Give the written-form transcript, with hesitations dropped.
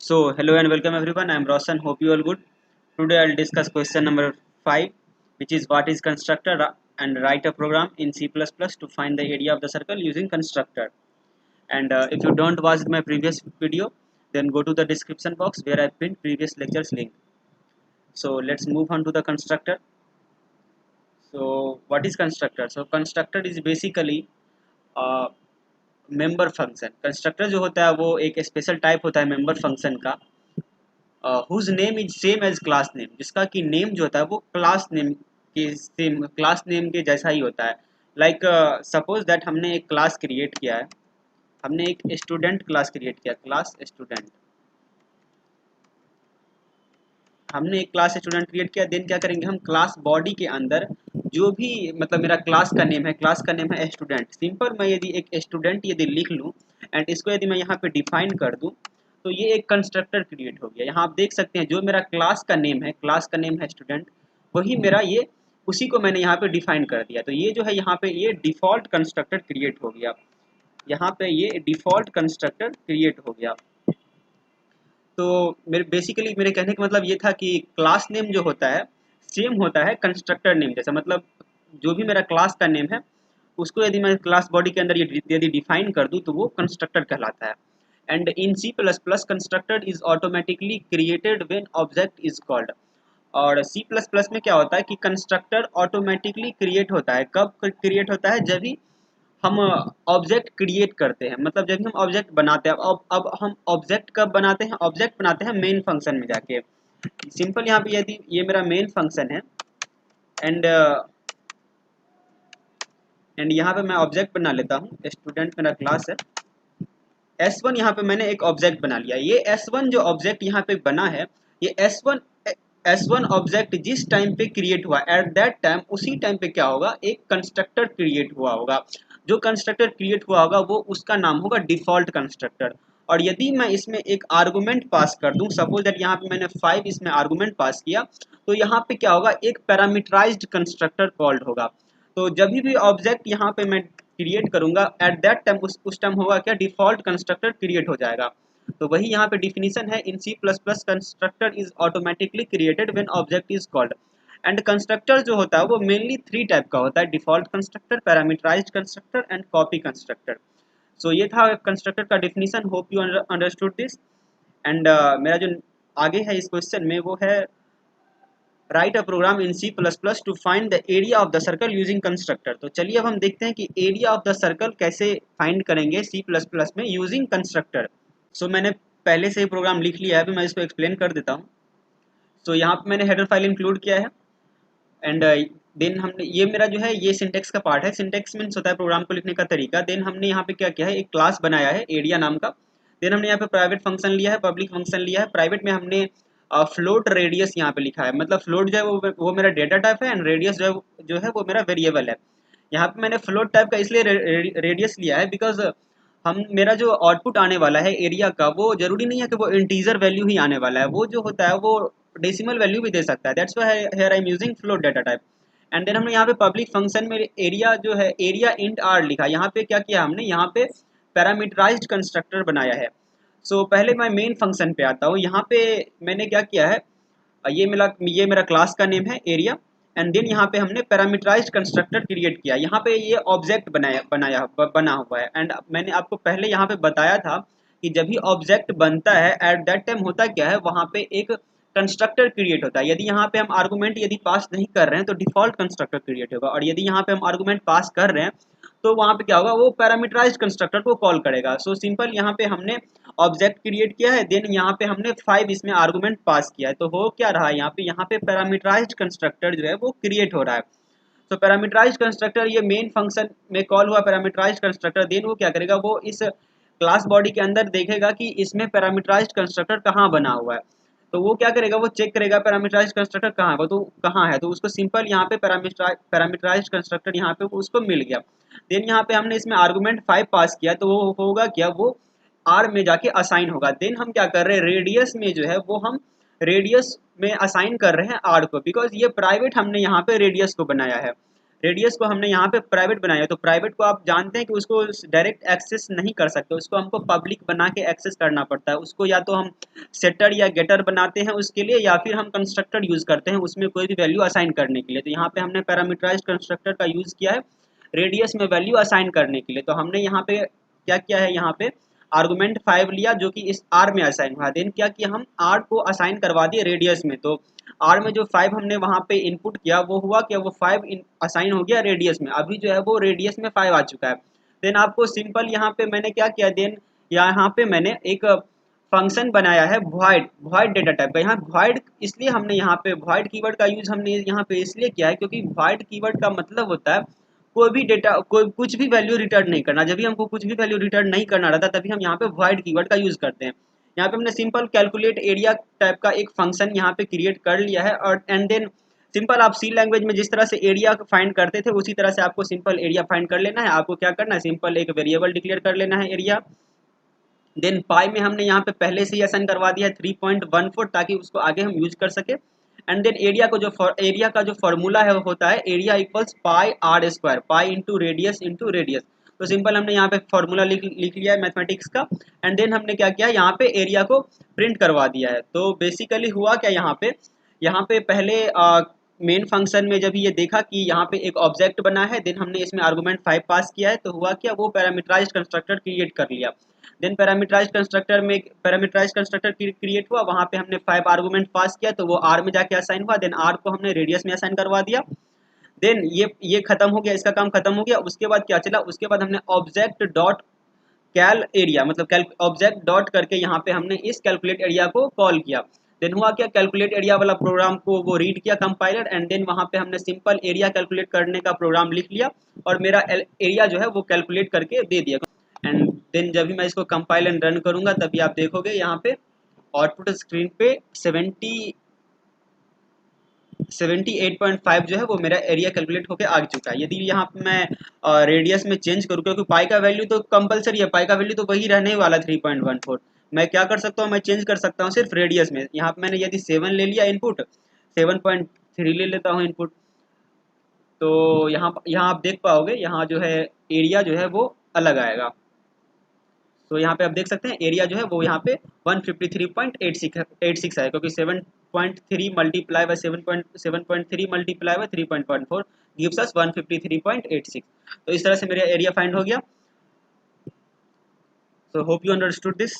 So, hello and welcome everyone. I am Roshan. Hope you all good. Today I'll discuss question number 5, which is what is constructor and write a program in C++ to find the area of the circle using constructor. And if you don't watch my previous video, then go to the description box where I pinned previous lectures link. So let's move on to the constructor. So what is constructor? So constructor is basically member function. Constructor जो होता है वो एक special type होता है member function का, whose name is same as class name, जिसका कि नेम जो होता है वो क्लास नेम के सेम क्लास नेम के जैसा ही होता है. लाइक सपोज दैट हमने एक क्लास क्रिएट किया है, हमने एक स्टूडेंट क्लास क्रिएट किया, क्लास स्टूडेंट. हमने एक क्लास स्टूडेंट क्रिएट किया, देन क्या करेंगे हम क्लास बॉडी के अंदर जो भी मतलब मेरा क्लास का नेम है, क्लास का नेम है स्टूडेंट. सिंपल मैं यदि एक स्टूडेंट यदि लिख लूँ एंड इसको यदि मैं यहाँ पे डिफाइन कर दूँ तो ये एक कंस्ट्रक्टर क्रिएट हो गया. यहाँ आप देख सकते हैं जो मेरा क्लास का नेम है, क्लास का नेम है स्टूडेंट, वही मेरा ये उसी को मैंने यहाँ पे डिफाइन कर दिया. तो ये जो है यहाँ पे ये डिफ़ॉल्ट कंस्ट्रक्टर क्रिएट हो गया, यहाँ पे ये डिफ़ॉल्ट कंस्ट्रक्टर क्रिएट हो गया. तो मेरे बेसिकली मेरे कहने का मतलब ये था कि क्लास नेम जो होता है सेम होता है कंस्ट्रक्टर नेम जैसा. मतलब जो भी मेरा क्लास का नेम है उसको यदि मैं क्लास बॉडी के अंदर यदि डिफाइन कर दूँ तो वो कंस्ट्रक्टर कहलाता है. And in C++ constructor is automatically created when object is called. और C++ में क्या होता है कि कंस्ट्रक्टर ऑटोमेटिकली क्रिएट होता है. कब क्रिएट होता है? जब भी हम ऑब्जेक्ट क्रिएट करते हैं, मतलब जब भी हम ऑब्जेक्ट बनाते हैं. अब हम ऑब्जेक्ट कब बनाते हैं? ऑब्जेक्ट बनाते हैं मेन फंक्शन में जाके. सिंपल यहाँ पे यदि ये मेरा मेन फंक्शन है एंड यहाँ पे मैं ऑब्जेक्ट बना लेता हूँ, स्टूडेंट मेरा क्लास है. S1 यहाँ पे मैंने एक ऑब्जेक्ट बना लिया. ये S1 जो ऑब्जेक्ट यहाँ पे बना है, ये S1 ऑब्जेक्ट जिस टाइम पे क्रिएट हुआ एट दैट टाइम, उसी टाइम पे क्या होगा, एक कंस्ट्रक्टर क्रिएट हुआ होगा. जो कंस्ट्रक्टर क्रिएट हुआ होगा वो उसका नाम होगा डिफ़ॉल्ट कंस्ट्रक्टर. और यदि मैं इसमें एक आर्गुमेंट पास कर दूं, सपोज दैट यहाँ पे मैंने 5 इसमें आर्गुमेंट पास किया, तो यहाँ पे क्या होगा, एक पैरामीटराइज्ड कंस्ट्रक्टर कॉल्ड होगा. तो जब भी ऑब्जेक्ट यहाँ पे मैं क्रिएट करूंगा एट दैट टाइम उस टाइम होगा क्या, डिफ़ॉल्ट कंस्ट्रक्टर क्रिएट हो जाएगा. तो वही यहाँ पे डिफिनीशन है, इन C++ constructor is automatically created when object is called. And constructor जो होता है वो मेनली 3 टाइप का होता है: default constructor, parameterised constructor and copy constructor. So ये था कंस्ट्रक्टर का definition. Hope you understood this. And मेरा जो आगे है इस क्वेश्चन में वो है write a program in C++ to find the area of the circle using constructor. तो चलिए अब हम देखते हैं कि एरिया ऑफ द सर्कल कैसे फाइंड करेंगे C++ में यूजिंग कंस्ट्रक्टर. सो मैंने पहले से ही प्रोग्राम लिख लिया है, अभी मैं इसको एक्सप्लेन कर देता हूँ. सो यहाँ पे मैंने हेडर फाइल इंक्लूड किया है एंड देन हमने ये मेरा जो है ये सिंटेक्स का पार्ट है. सिंटेक्स मीन्स होता है प्रोग्राम को लिखने का तरीका. देन हमने यहाँ पे क्या किया है, एक क्लास बनाया है एरिया नाम का. देन हमने यहाँ पे प्राइवेट फंक्शन लिया है, पब्लिक फंक्शन लिया है. प्राइवेट में हमने फ्लोट रेडियस यहाँ पे लिखा है. मतलब फ्लोट जो है वो मेरा डेटा टाइप है एंड रेडियस जो है वो मेरा वेरिएबल है. यहाँ पे मैंने फ्लोट टाइप का इसलिए रेडियस लिया है बिकॉज हम मेरा जो आउटपुट आने वाला है एरिया का वो जरूरी नहीं है कि वो इंटीजर वैल्यू ही आने वाला है. वो जो होता है वो डेसिमल वैल्यू भी दे सकता है. That's why here I am using float data type. And then हमने यहाँ पे पब्लिक फंक्शन में एरिया जो है एरिया इंट आर लिखा. यहाँ पे क्या किया हमने, यहाँ पे पैरामीटराइज्ड कंस्ट्रक्टर बनाया है. सो पहले मैं मेन फंक्शन पे आता हूँ. यहाँ पे मैंने क्या किया है, ये मेरा क्लास का नेम है एरिया एंड देन यहाँ पे हमने पैरामीटराइज्ड कंस्ट्रक्टर क्रिएट किया. यहाँ पे ये ऑब्जेक्ट बना हुआ है. एंड मैंने आपको पहले यहाँ पे बताया था कि जब भी ऑब्जेक्ट बनता है एट दैट टाइम होता क्या है, वहाँ पे एक कंस्ट्रक्टर क्रिएट होता है. यदि यहाँ पे हम आर्गुमेंट यदि पास नहीं कर रहे हैं तो डिफ़ॉल्ट कंस्ट्रक्टर क्रिएट होगा, और यदि यहाँ पे हम आर्गुमेंट पास कर रहे हैं तो वहाँ पे क्या होगा, वो पैरामीटराइज्ड कंस्ट्रक्टर को कॉल करेगा. सो सिंपल यहाँ पे हमने ऑब्जेक्ट क्रिएट किया है, देन यहाँ पे हमने 5 इसमें आर्गुमेंट पास किया है. तो हो क्या रहा है, यहाँ पे पैरामीटराइज्ड कंस्ट्रक्टर जो है वो क्रिएट हो रहा है. तो पैरामीटराइज्ड कंस्ट्रक्टर ये मेन फंक्शन में कॉल हुआ पैरामीटराइज्ड कंस्ट्रक्टर. देन वो क्या करेगा, वो इस क्लास बॉडी के अंदर देखेगा कि इसमें पैरामीटराइज्ड कंस्ट्रक्टर कहाँ बना हुआ है. तो वो क्या करेगा, वो चेक करेगा पैरामीटराइज्ड कंस्ट्रक्टर कहाँ है, वो तो कहाँ है. तो उसको सिंपल यहाँ पे पैरामीटराइज्ड कंस्ट्रक्टर यहाँ पे उसको मिल गया. देन यहाँ पे हमने इसमें आर्गुमेंट 5 पास किया, तो वो होगा क्या, वो आर में जाके असाइन होगा. देन हम क्या कर रहे हैं, रेडियस में जो है वो हम रेडियस में असाइन कर रहे हैं आर को, बिकॉज ये प्राइवेट हमने यहाँ पे रेडियस को बनाया है. रेडियस को हमने यहाँ पे प्राइवेट बनाया, तो प्राइवेट को आप जानते हैं कि उसको डायरेक्ट एक्सेस नहीं कर सकते, उसको हमको पब्लिक बना के एक्सेस करना पड़ता है। उसको या तो हम सेटर या गेटर बनाते हैं उसके लिए, या फिर हम कंस्ट्रक्टर यूज़ करते हैं उसमें कोई भी वैल्यू असाइन करने के लिए। तो यहाँ पे हमने पैरामीटराइज्ड कंस्ट्रक्टर का यूज़ किया है रेडियस में वैल्यू असाइन करने के लिए। तो हमने यहाँ पे क्या किया है, यहाँ पे आर्गुमेंट 5 लिया जो कि इस आर में असाइन हुआ, देन क्या किया हम आर को असाइन करवा दिए रेडियस में। तो आर में जो 5 हमने वहाँ पे इनपुट किया वो हुआ क्या, वो 5 असाइन हो गया रेडियस में, अभी जो है वो रेडियस में 5 आ चुका है। देन आपको सिंपल यहाँ पे मैंने क्या किया, देन यहाँ पे मैंने एक फंक्शन बनाया है वॉइड डेटा टाइप का। यहाँ वॉइड इसलिए हमने यहाँ पे वॉइड कीवर्ड का यूज हमने यहाँ पे इसलिए किया है क्योंकि वॉइड कीवर्ड का मतलब होता है कोई भी डेटा, कोई कुछ भी वैल्यू रिटर्न नहीं करना। जब भी हमको कुछ भी वैल्यू रिटर्न नहीं करना रहता तभी हम यहाँ पे वॉइड कीवर्ड का यूज करते हैं। यहाँ पे हमने सिंपल कैलकुलेट एरिया टाइप का एक फंक्शन यहाँ पे क्रिएट कर लिया है, और एंड देन सिंपल आप सी लैंग्वेज में जिस तरह से एरिया फाइंड करते थे उसी तरह से आपको सिंपल एरिया फाइंड कर लेना है। आपको क्या करना है, सिंपल एक वेरिएबल डिक्लेयर कर लेना है एरिया। देन पाई में हमने यहाँ पे पहले से ही असाइन करवा दिया है 3.14 ताकि उसको आगे हम यूज कर सके। एंड देन एरिया को जो एरिया का जो फॉर्मूला है होता है area equals pi R square, pi into radius into radius. तो सिंपल हमने यहाँ पे फॉर्मूला लिख लिया है मैथमेटिक्स का। एंड देन हमने क्या किया, यहाँ पे एरिया को प्रिंट करवा दिया है। तो बेसिकली हुआ क्या, यहाँ पे पहले मेन फंक्शन में जब ये देखा कि यहाँ पे एक ऑब्जेक्ट बना है, देन हमने इसमें आर्गुमेंट 5 पास किया है, तो हुआ क्या, वो पैरामीटराइज्ड कंस्ट्रक्टर क्रिएट कर लिया। देन पैरामीटराइज्ड कंस्ट्रक्टर क्रिएट हुआ, वहाँ पे हमने 5 आर्गुमेंट पास किया तो वो आर में जाके असाइन हुआ। देन आर को हमने रेडियस में असाइन करवा दिया। देन ये खत्म हो गया, इसका काम खत्म हो गया। उसके बाद क्या चला, उसके बाद हमने ऑब्जेक्ट डॉट कैल एरिया मतलब ऑब्जेक्ट डॉट करके यहाँ पे हमने इस कैलकुलेट एरिया को कॉल किया। देन हुआ क्या, कैलकुलेट एरिया वाला प्रोग्राम को वो रीड किया कंपाइलर, एंड देन वहाँ पे हमने सिंपल एरिया कैलकुलेट करने का प्रोग्राम लिख लिया और मेरा एरिया जो है वो कैलकुलेट करके दे दिया। एंड देन जब भी मैं इसको कंपाइल एंड रन करूंगा तभी आप देखोगे यहाँ पे आउटपुट स्क्रीन पे 78.5 जो है वो मेरा एरिया कैलकुलेट होके आ चुका है। यदि यहाँ पे मैं रेडियस में चेंज करूँ, क्योंकि पाई का वैल्यू तो कंपलसरी है, पाई का वैल्यू तो वही रहने वाला 3.14, मैं क्या कर सकता हूँ, मैं चेंज कर सकता हूँ सिर्फ रेडियस में। यहाँ पे मैंने यदि 7 ले लिया इनपुट, 7.3 ले लेता हूँ इनपुट, तो यहाँ आप देख पाओगे यहाँ जो है एरिया जो है वो अलग आएगा। तो यहाँ पे आप देख सकते हैं एरिया जो है वो यहाँ पे 153.86 है, क्योंकि 7.3 multiply by 7.3 multiply by 3.14 gives us 153.86। तो इस तरह से मेरा एरिया फाइंड हो गया। So hope you understood this.